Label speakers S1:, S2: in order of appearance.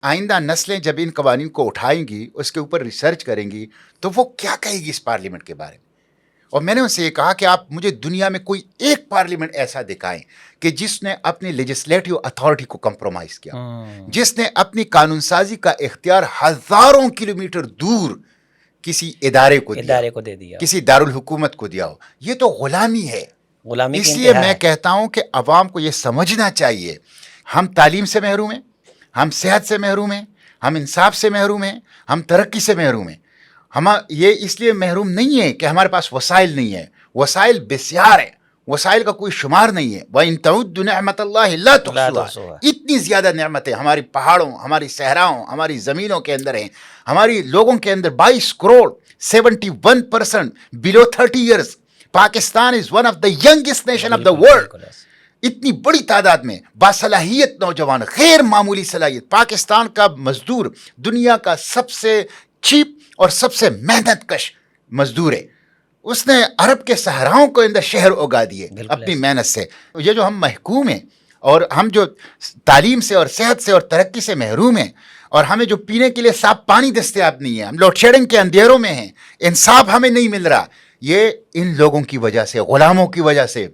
S1: آئندہ نسلیں جب ان قوانین کو اٹھائیں گی، اس کے اوپر ریسرچ کریں گی، تو وہ کیا کہے گی اس پارلیمنٹ کے بارے میں؟ اور میں نے ان سے یہ کہا کہ آپ مجھے دنیا میں کوئی ایک پارلیمنٹ ایسا دکھائیں کہ جس نے اپنی لیجسلیٹو اتھارٹی کو کمپرومائز کیا، جس نے اپنی قانون سازی کا اختیار ہزاروں کلومیٹر دور کسی ادارے کو
S2: دے دیا،
S1: کسی دارالحکومت کو دیا ہو۔ یہ تو غلامی ہے۔
S2: غلامی کی
S1: اس لیے
S2: انتہا
S1: میں
S2: ہے۔
S1: کہتا ہوں کہ عوام کو یہ سمجھنا چاہیے، ہم تعلیم سے محروم ہیں، ہم صحت سے محروم ہیں، ہم انصاف سے محروم ہیں، ہم ترقی سے محروم ہیں۔ ہم یہ اس لیے محروم نہیں ہے کہ ہمارے پاس وسائل نہیں ہیں، وسائل بسیار ہیں، وسائل کا کوئی شمار نہیں ہے۔ وَإِن تَعُدُّوا نِعْمَتَ اللَّهِ لَا تُحْصُوهَا، اتنی زیادہ نعمتیں ہماری پہاڑوں، ہماری صحراؤں، ہماری زمینوں کے اندر ہیں، ہماری لوگوں کے اندر 22 کروڑ 71% بلو 30 years. Pakistan is one of the youngest nation of the world. اتنی بڑی تعداد میں باصلاحیت نوجوان، غیر معمولی صلاحیت۔ پاکستان کا مزدور دنیا کا سب سے چیپ اور سب سے محنت کش مزدور ہے۔ اس نے عرب کے صحراؤں کو اندر شہر اگا دیے اپنی محنت سے۔ یہ جو ہم محکوم ہیں اور ہم جو تعلیم سے اور صحت سے اور ترقی سے محروم ہیں، اور ہمیں جو پینے کے لیے صاف پانی دستیاب نہیں ہے، ہم لوڈ شیڈنگ کے اندھیروں میں ہیں، انصاف ہمیں نہیں مل رہا، یہ ان لوگوں کی وجہ سے، غلاموں کی وجہ سے،